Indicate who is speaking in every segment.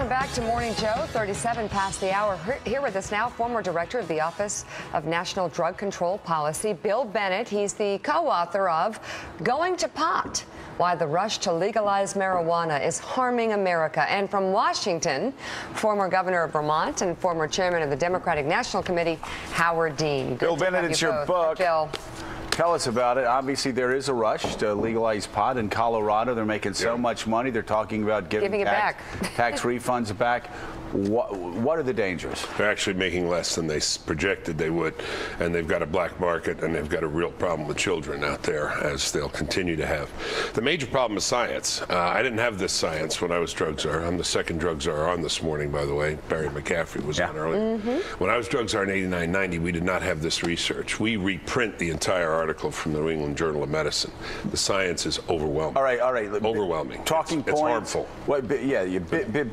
Speaker 1: Welcome back to Morning Joe. 37 past the hour. Here with us now, former director of the Office of National Drug Control Policy, Bill Bennett. He's the co-author of Going to Pot: Why the Rush to Legalize Marijuana is Harming America. And from Washington, former governor of Vermont and former chairman of the Democratic National Committee, Howard Dean.
Speaker 2: Bill Bennett, it's your book.
Speaker 1: Bill.
Speaker 2: Tell us about it. Obviously, there is a rush to legalize pot in Colorado. They're making so much money. They're talking about giving
Speaker 1: it back.
Speaker 2: tax refunds back. What are the dangers?
Speaker 3: They're actually making less than they projected they would, and they've got a black market, and they've got a real problem with children out there, as they'll continue to have. The major problem is science. I didn't have this science when I was drug czar. I'm the second drug czar on this morning, by the way. Barry McCaffrey was on earlier. When I was drug czar in 89, 90, we did not have this research. We reprint the entire article from the New England Journal of Medicine. The science is overwhelming.
Speaker 2: All right.
Speaker 3: Overwhelming.
Speaker 2: Talking points.
Speaker 3: It's harmful.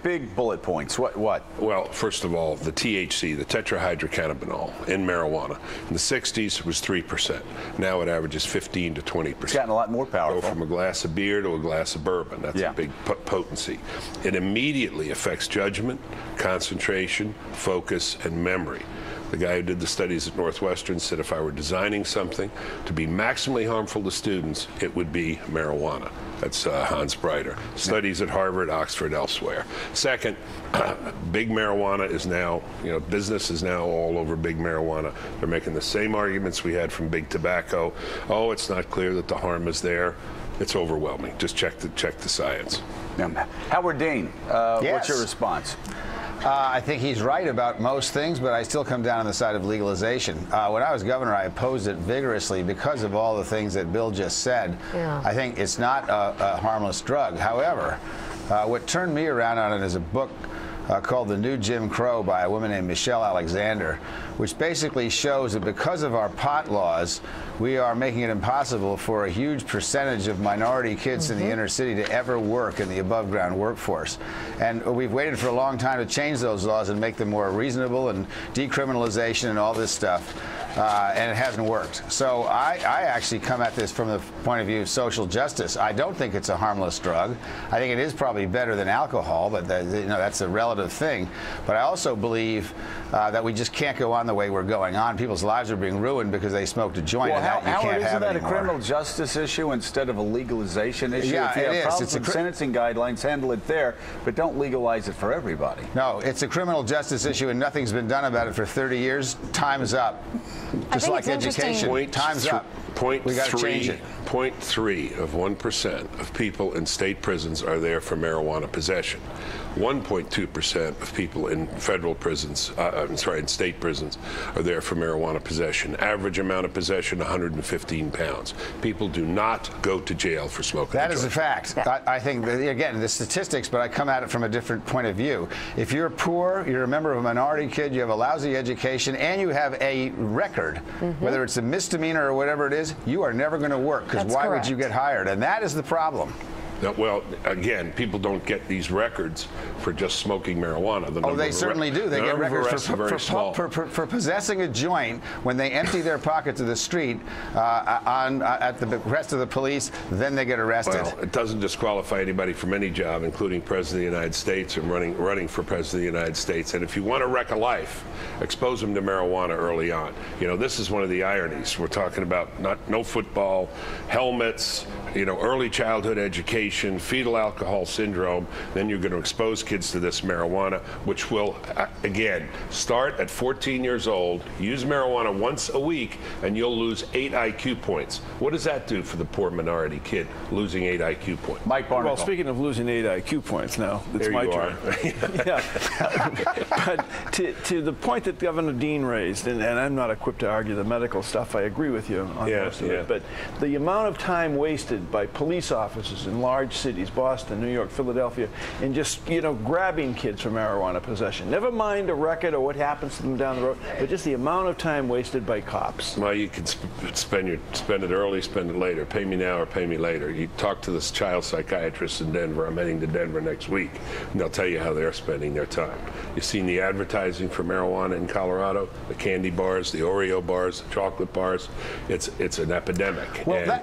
Speaker 2: Big bullet points. What?
Speaker 3: Well, first of all, the THC, the tetrahydrocannabinol in marijuana, in the 60s it was 3%. Now it averages 15 to 20%.
Speaker 2: It's gotten a lot more powerful.
Speaker 3: Go from a glass of beer to a glass of bourbon. That's a big potency. It immediately affects judgment, concentration, focus, and memory. The guy who did the studies at Northwestern said if I were designing something to be maximally harmful to students, it would be marijuana. That's Hans Breiter. Studies at Harvard, Oxford, elsewhere. Second, big marijuana is now, business is now all over big marijuana. They're making the same arguments we had from big tobacco. Oh, it's not clear that the harm is there. It's overwhelming. Just check the science.
Speaker 2: Howard Dean, what's your response?
Speaker 4: I think he's right about most things, but I still come down on the side of legalization. When I was governor, I opposed it vigorously because of all the things that Bill just said. I think it's not a harmless drug. However, what turned me around on it is a book called The New Jim Crow by a woman named Michelle Alexander, which basically shows that because of our pot laws, we are making it impossible for a huge percentage of minority kids in the inner city to ever work in the above ground workforce. And we've waited for a long time to change those laws and make them more reasonable, and decriminalization and all this stuff. And it hasn't worked. So I actually come at this from the point of view of social justice. I don't think it's a harmless drug. I think it is probably better than alcohol, but that's a relative thing. But I also believe that we just can't go on the way we're going on. People's lives are being ruined because they smoked a joint, and that you can't have
Speaker 2: isn't that
Speaker 4: anymore.
Speaker 2: a criminal justice issue instead of a legalization issue?
Speaker 4: Yeah,
Speaker 2: if you
Speaker 4: it
Speaker 2: have
Speaker 4: is.
Speaker 2: problems with sentencing guidelines, handle it there, but don't legalize it for everybody.
Speaker 4: No, it's a criminal justice issue, and nothing's been done about it for 30 years. Time's up. Just like education, time's up. We got to change it.
Speaker 3: 0.3 of 1% of people in state prisons are there for marijuana possession. 1.2% of people in federal prisons, in state prisons, are there for marijuana possession. Average amount of possession, 115 pounds. People do not go to jail for smoking.
Speaker 4: That is a fact. I think, again, the statistics, but I come at it from a different point of view. If you're poor, you're a member of a minority kid, you have a lousy education, and you have a record, whether it's a misdemeanor or whatever it is, you are never going to work, because why would you get hired? And that is the problem.
Speaker 3: Well, again, people don't get these records for just smoking marijuana.
Speaker 4: They certainly do. They get records for possessing a joint when they empty their pocket to the street at the request of the police. Then they get arrested.
Speaker 3: Well, it doesn't disqualify anybody from any job, including President of the United States and running for President of the United States. And if you want to wreck a life, expose them to marijuana early on. This is one of the ironies. We're talking about no football, helmets, early childhood education, fetal alcohol syndrome. Then you're going to expose kids to this marijuana, which will, again, start at 14 years old, use marijuana once a week, and you'll lose 8 IQ points. What does that do for the poor minority kid, losing 8 IQ points?
Speaker 2: Mike Barnacle.
Speaker 5: Well, speaking of losing 8 IQ points, now it's my turn. But to the point that Governor Dean raised, and I'm not equipped to argue the medical stuff, I agree with you on most of it, but the amount of time wasted by police officers in large cities, Boston, New York, Philadelphia, and just, grabbing kids for marijuana possession. Never mind a record or what happens to them down the road, but just the amount of time wasted by cops.
Speaker 3: Well, you can spend it early, spend it later. Pay me now or pay me later. You talk to this child psychiatrist in Denver. I'm heading to Denver next week, and they'll tell you how they're spending their time. You've seen the advertising for marijuana in Colorado, the candy bars, the Oreo bars, the chocolate bars. It's an epidemic.
Speaker 4: Well,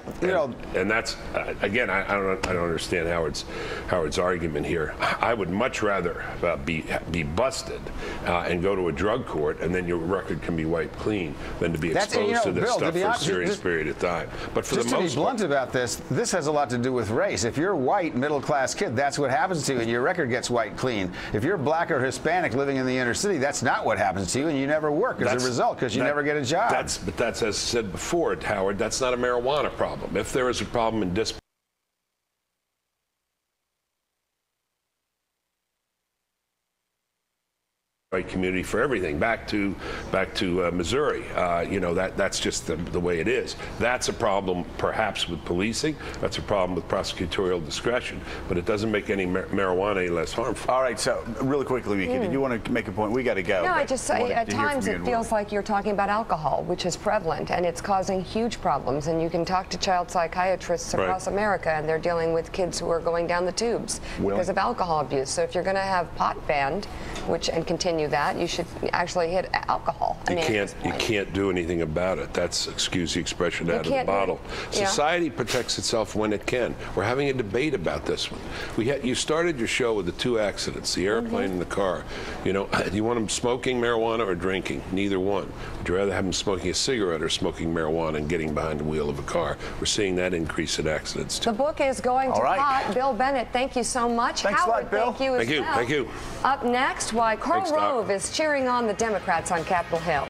Speaker 3: and that's again, I don't understand Howard's argument here. I would much rather be busted and go to a drug court, and then your record can be wiped clean, than to be exposed to this
Speaker 4: Bill,
Speaker 3: stuff for a serious period of time. But for the most part,
Speaker 4: just to be blunt about this has a lot to do with race. If you're a white, middle-class kid, that's what happens to you, and your record gets wiped clean. If you're black or Hispanic living in the inner city, that's not what happens to you, and you never work as a result because you never get a job.
Speaker 3: But that's, as I said before, Howard, that's not a marijuana problem. If there is a problem in community for everything, back to Missouri, you know, that's just the way it is. That's a problem perhaps with policing. That's a problem with prosecutorial discretion, but it doesn't make any marijuana any less harmful.
Speaker 2: All right, so really quickly, Mika, did you want to make a point? We got to go.
Speaker 1: No, I just say at times it feels like you're talking about alcohol, which is prevalent, and it's causing huge problems. And you can talk to child psychiatrists across America, and they're dealing with kids who are going down the tubes because of alcohol abuse. So if you're going to have pot banned, and continue that, you should actually hit alcohol.
Speaker 3: You can't do anything about it. That's, excuse the expression, out of the bottle. Society protects itself when it can. We're having a debate about this one. You started your show with the two accidents, the airplane and the car. You know, do you want them smoking marijuana or drinking? Neither one. Would you rather have them smoking a cigarette or smoking marijuana and getting behind the wheel of a car? We're seeing that increase in accidents too.
Speaker 1: The book is Going to Pot. Bill Bennett, thank you so much.
Speaker 2: Thanks
Speaker 1: Howard,
Speaker 2: a lot, Bill.
Speaker 1: thank you as well.
Speaker 3: Thank you.
Speaker 1: Up next, why Karl Rove is cheering on the Democrats on Capitol Hill.